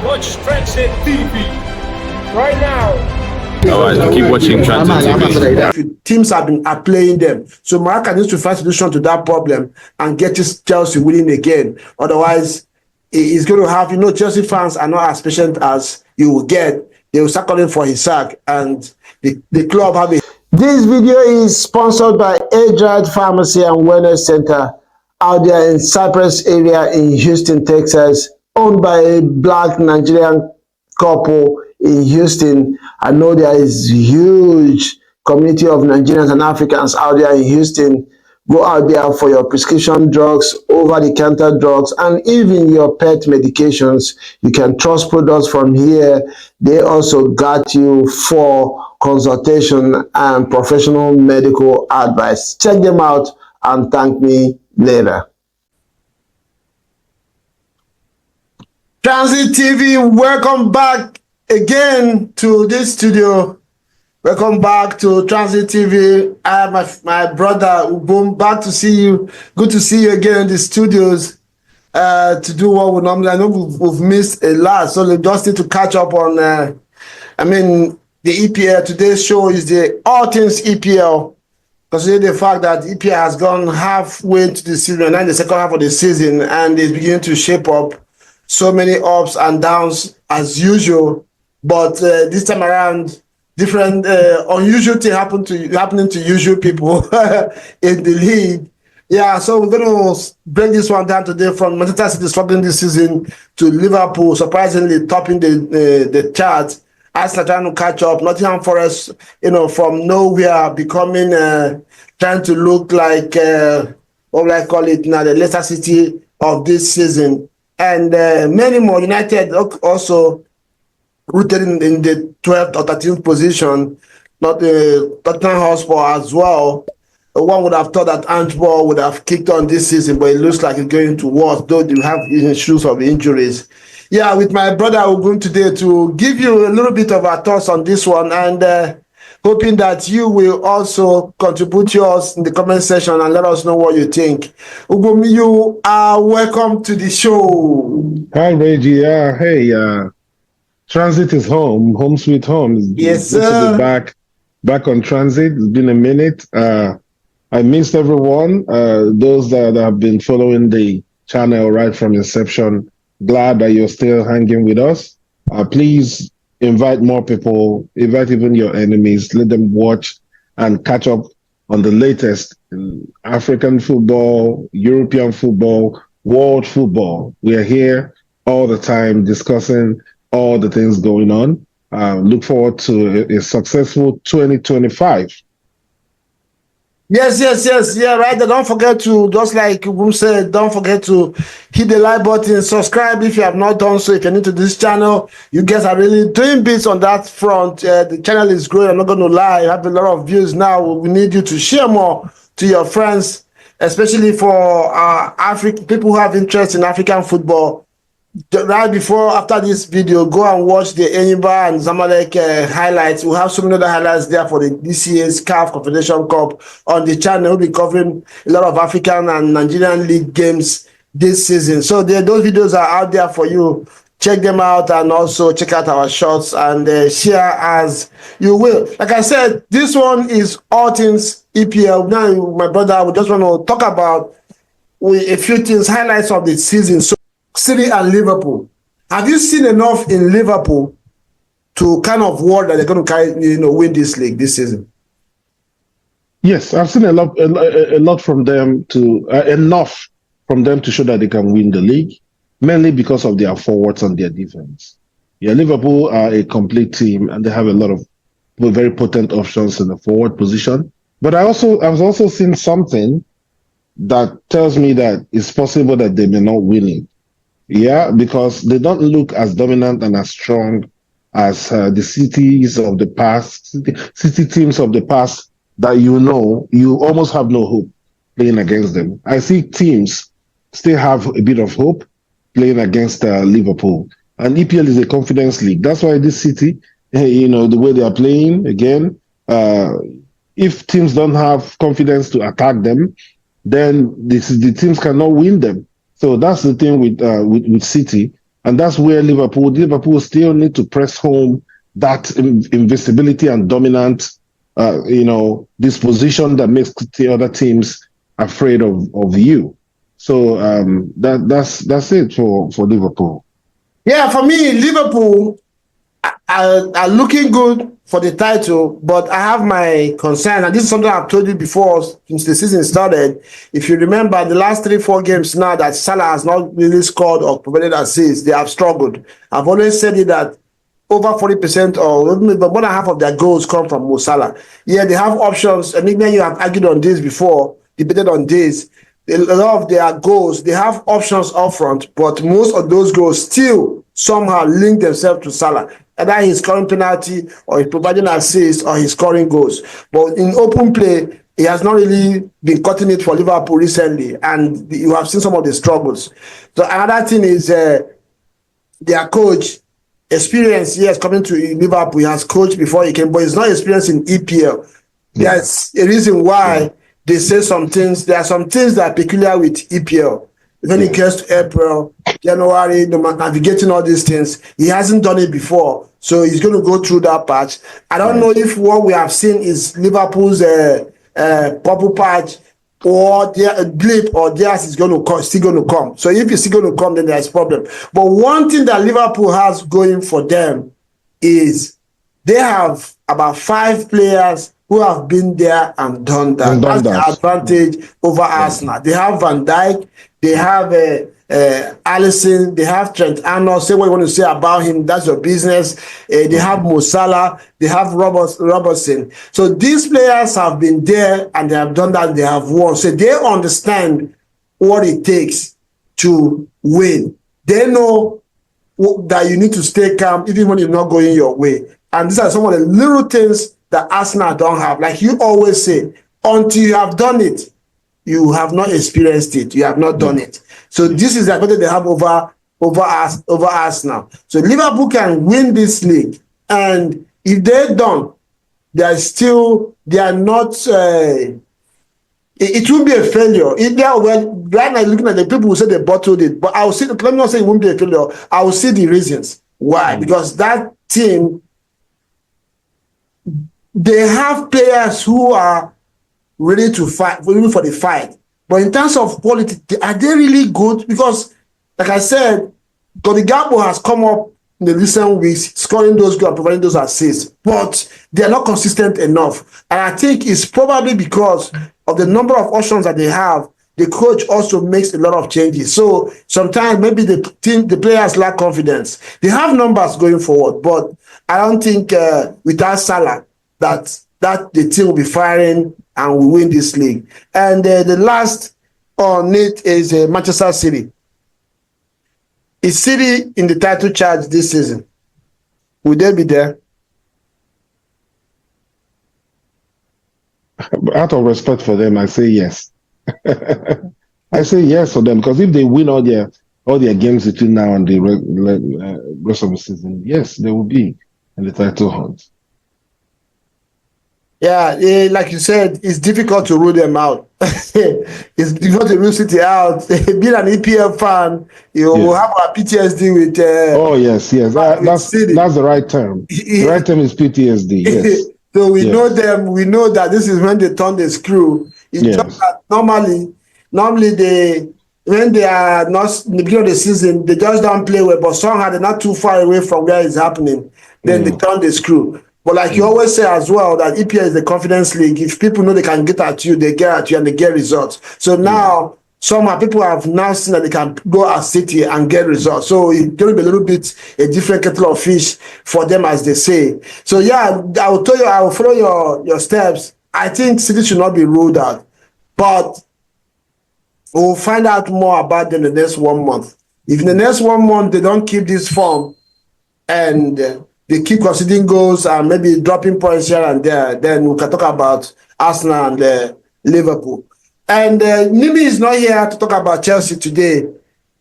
Watch Tranzeet TV right now. Alright, keep watching Tranzeet TV. Teams are playing them. So Maresca needs to find a solution to that problem and get Chelsea winning again. Otherwise, he's going to have, Chelsea fans are not as patient as you will get. They will start calling for his sack, and the club have a... This video is sponsored by Adrian Pharmacy and Wellness Center out there in Cypress area in Houston, Texas, owned by a Black Nigerian couple in Houston. I know there is huge community of Nigerians and Africans out there in Houston. Go out there for your prescription drugs, over-the-counter drugs, and even your pet medications. You can trust products from here. They also got you for consultation and professional medical advice. Check them out and thank me later. Tranzeet TV, welcome back again to this studio. Welcome back to Tranzeet TV. I have my brother Ubum, back to see you. Good to see you again in the studios to do what we normally. I know we've missed a lot, so we just need to catch up on. The EPL. Today's show is the all things EPL, considering the fact that EPL has gone halfway into the season and the second half of the season, and is beginning to shape up. So many ups and downs as usual, but this time around, different unusual thing happening to usual people in the league. Yeah, so we're going to break this one down today, from Manchester City struggling this season to Liverpool surprisingly topping the chart. Arsenal trying to catch up. Nottingham Forest, from nowhere becoming trying to look like what will I call it now, the Leicester City of this season, and many more. United also rooted in the 12th or 13th position, not the Tottenham Hotspur as well. One would have thought that Antwerp would have kicked on this season, but it looks like it's going to worse, though they have issues of injuries. Yeah, with my brother, we're going today to give you a little bit of our thoughts on this one, and hoping that you will also contribute yours in the comment section and let us know what you think. Ugumi, you are welcome to the show. Hi, Reggie. Yeah, hey, Tranzeet is home sweet home. Yes, sir. Good to be back on Tranzeet. It's been a minute. I missed everyone. Those that have been following the channel right from inception. Glad that you're still hanging with us. Please invite more people, invite even your enemies, let them watch and catch up on the latest in African football, European football, world football. We are here all the time discussing all the things going on. Look forward to a successful 2025. Yes. Yeah, right. Don't forget to, just like Ubum said, don't forget to hit the like button, subscribe if you have not done so. If you're new to this channel, you guys are really doing bits on that front. The channel is growing. I'm not going to lie. I have a lot of views now. We need you to share more to your friends, especially for people who have interest in African football. Right after this video, go and watch the Enyimba and Zamalek highlights. We'll have so many other highlights there for this year's CAF Confederation Cup on the channel. We'll be covering a lot of African and Nigerian league games this season. So those videos are out there for you. Check them out, and also check out our shorts and share as you will. Like I said, this one is all things EPL. Now, my brother, we just want to talk about a few things, highlights of the season. So City and Liverpool. Have you seen enough in Liverpool to kind of worry that they're going to win this league this season? Yes, I've seen a lot from them enough from them to show that they can win the league, mainly because of their forwards and their defense. Yeah, Liverpool are a complete team, and they have a lot of very potent options in the forward position. But I've also seen something that tells me that it's possible that they may not win it. Yeah, because they don't look as dominant and as strong as the cities of the past, city teams of the past that you almost have no hope playing against them. I see teams still have a bit of hope playing against Liverpool. And EPL is a confidence league. That's why this city, the way they are playing, again, if teams don't have confidence to attack them, then the teams cannot win them. So that's the thing with City. And that's where Liverpool still need to press home that invisibility and dominant, disposition that makes the other teams afraid of you. So that's it for Liverpool. Yeah, for me, Liverpool are looking good for the title, but I have my concern, and this is something I've told you before since the season started. If you remember, the last 3-4 games now that Salah has not really scored or provided assists, they have struggled. I've always said it that over 40% or more than half of their goals come from Mo Salah. Yeah, they have options, and even you have argued on this before, debated on this. A lot of their goals, they have options up front, but most of those goals still somehow link themselves to Salah. Either he's scoring penalty, or he's providing assists, or he's scoring goals. But in open play, he has not really been cutting it for Liverpool recently, and you have seen some of the struggles. So another thing is their coach, experience, yes, coming to Liverpool, he has coached before he came, but he's not experienced in EPL. There's a reason why they say some things. There are some things that are peculiar with EPL. When it gets to April, January, navigating all these things, he hasn't done it before. So he's going to go through that patch. I don't know if what we have seen is Liverpool's purple patch or their blip, or theirs is still going to come. So if it's still going to come, then there's a problem. But one thing that Liverpool has going for them is they have about 5 players who have been there and done that. That's the advantage over Arsenal. They have Van Dijk, they have Alisson, they have Trent Arnold. Say what you want to say about him, that's your business. They have Mo Salah, they have Robertson. So these players have been there and they have done that, they have won. So they understand what it takes to win. They know that you need to stay calm even when you're not going your way. And these are some of the little things that Arsenal don't have. Like you always say, until you have done it, you have not experienced it. You have not done it. So this is the advantage they have over Arsenal. So Liverpool can win this league, and if they don't, they are not. It will be a failure. If they are right now looking at the people who say they bottled it, but I will see. Let me not say it won't be a failure. I will see the reasons why, because that team, they have players who are ready to fight, ready for the fight. But in terms of quality, are they really good? Because, like I said, Guardiola has come up in the recent weeks, scoring those goals and providing those assists, but they are not consistent enough. And I think it's probably because of the number of options that they have. The coach also makes a lot of changes. So sometimes maybe the players lack confidence. They have numbers going forward, but I don't think without Salah, that the team will be firing and will win this league. And the last on it is Manchester City. Is City in the title charge this season? Will they be there? Out of respect for them, I say yes. I say yes for them, because if they win all their games between now and the rest of the season, yes, they will be in the title hunt. Yeah, like you said, it's difficult to rule them out. It's difficult to rule City out. Being an EPL fan, will have a PTSD with. Oh yes, that's the right term. The right term is PTSD. Yes. So we know them. We know that this is when they turn the screw. It's just that normally when they are not in the beginning of the season, they just don't play well. But somehow they're not too far away from where it's happening. Then they turn the screw. But like you always say as well, that EPL is the confidence league. If people know they can get at you, they get at you and they get results. So now, somehow people have now seen that they can go at City and get results. So it's going to be a little bit a different kettle of fish for them, as they say. So yeah, I will tell you, I will follow your steps. I think City should not be ruled out. But we'll find out more about them in the next 1 month. If in the next 1 month they don't keep this form and they keep conceding goals and maybe dropping points here and there, then we can talk about Arsenal and Liverpool. And Nimi is not here to talk about Chelsea today.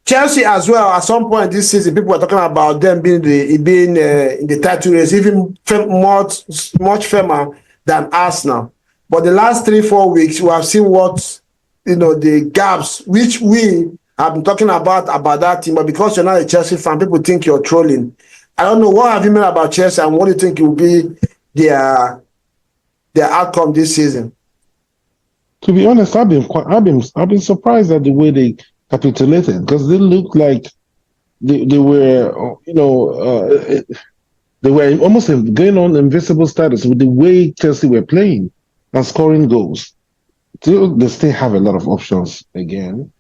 Chelsea as well, at some point this season, people were talking about them being in the title race, even much firmer than Arsenal. But the last 3-4 weeks, we have seen what, the gaps, which we have been talking about that team, but because you're not a Chelsea fan, people think you're trolling. I don't know, what have you meant about Chelsea, and what do you think will be their outcome this season? To be honest, I've been surprised at the way they capitulated, because they looked like they were, they were almost going on invisible status with the way Chelsea were playing and scoring goals. They still have a lot of options again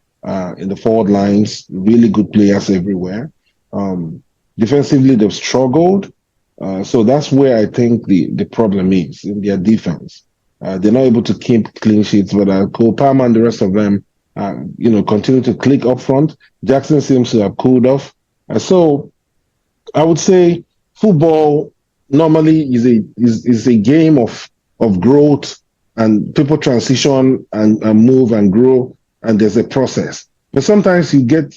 in the forward lines, really good players everywhere. Defensively, they've struggled. So that's where I think the problem is, in their defense. They're not able to keep clean sheets, but Cole Palmer and the rest of them, continue to click up front. Jackson seems to have cooled off. So I would say football normally is a game of growth, and people transition and move and grow, and there's a process. But sometimes you get,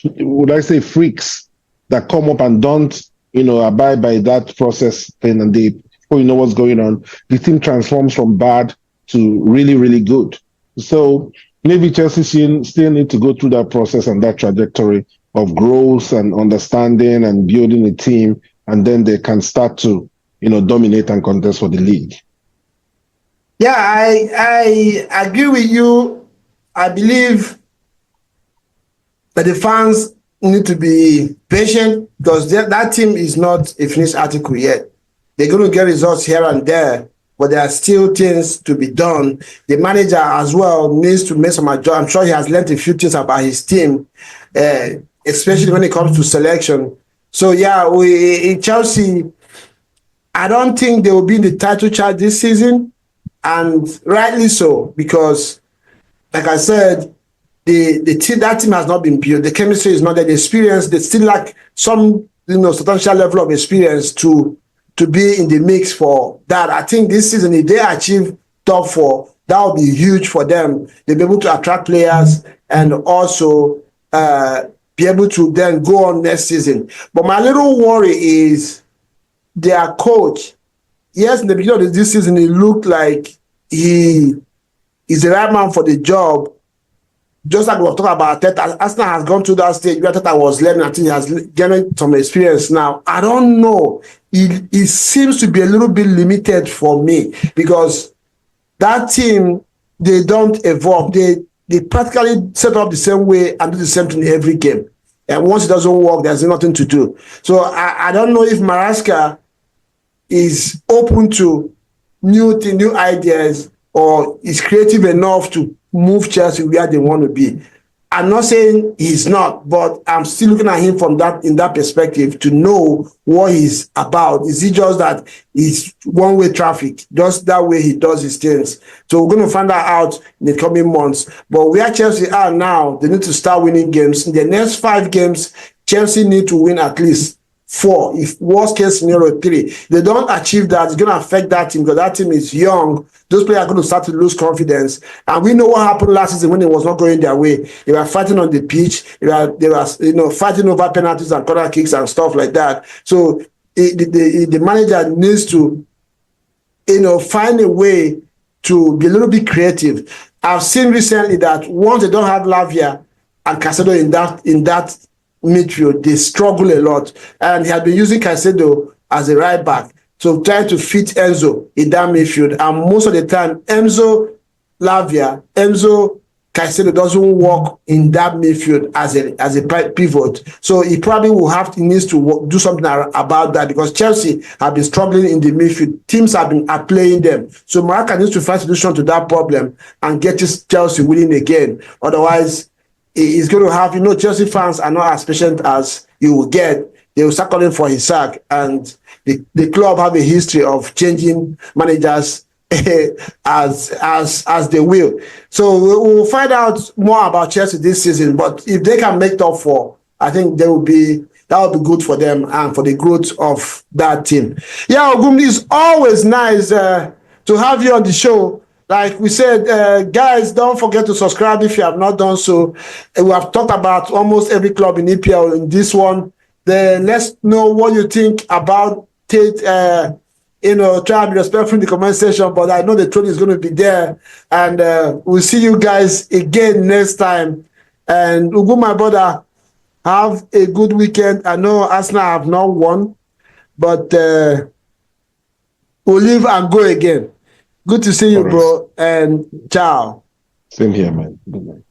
would I say, freaks that come up and don't, abide by that process thing, and before you know what's going on, the team transforms from bad to really, really good. So maybe Chelsea still need to go through that process and that trajectory of growth and understanding and building a team, and then they can start to, dominate and contest for the league. Yeah, I agree with you. I believe that the fans need to be patient, because that team is not a finished article yet. They're going to get results here and there, but there are still things to be done. The manager as well needs to make some adjustments. I'm sure he has learned a few things about his team, especially when it comes to selection. So yeah, in Chelsea, I don't think they will be in the title chart this season, and rightly so, because, like I said, that team has not been built. The chemistry is not there. The experience, they still lack some, substantial level of experience to be in the mix for that. I think this season, if they achieve top 4, that would be huge for them. They'll be able to attract players and also be able to then go on next season. But my little worry is their coach. Yes, in the beginning of this season, it looked like he is the right man for the job. Just like we were talking about Arteta, Arsenal has gone through that stage where Arteta was learning. I think he has gained some experience now. I don't know. It seems to be a little bit limited for me, because that team, they don't evolve. They practically set up the same way and do the same thing every game. And once it doesn't work, there's nothing to do. So I don't know if Maresca is open to new ideas, or is creative enough to move Chelsea where they want to be. I'm not saying he's not, but I'm still looking at him in that perspective to know what he's about. Is he just that he's one-way traffic, just that way he does his things? So we're going to find that out in the coming months. But where Chelsea are now, they need to start winning games. In the next 5 games, Chelsea need to win at least 4, if worst case scenario 3. If they don't achieve that, it's going to affect that team, because that team is young. Those players are going to start to lose confidence. And we know what happened last season when it was not going their way. They were fighting on the pitch. They were fighting over penalties and corner kicks and stuff like that. So the manager needs to find a way to be a little bit creative. I've seen recently that once they don't have Lavia and Caicedo in that midfield, they struggle a lot, and he had been using Caicedo as a right back, so trying to fit Enzo in that midfield, and most of the time Enzo Caicedo doesn't work in that midfield as a pivot. So he probably needs to do something about that, because Chelsea have been struggling in the midfield. Teams are playing them. So Maresca needs to find a solution to that problem and get Chelsea winning again. Otherwise, he's going to have, Chelsea fans are not as patient as you will get. They will start calling for his sack, and the club have a history of changing managers as they will. So we'll find out more about Chelsea this season. But if they can make top 4, I think that will be good for them and for the growth of that team. Yeah, Ogum, it's always nice to have you on the show. Like we said, guys, don't forget to subscribe if you have not done so. We have talked about almost every club in EPL in this one. Then let's know what you think about Tate. Try and be respectful in the comment section, but I know the truth is going to be there. And we'll see you guys again next time. And Ugu, my brother, have a good weekend. I know Arsenal have not won, but we'll live and go again. Good to see you, bro, and ciao. Same here, man. Good night.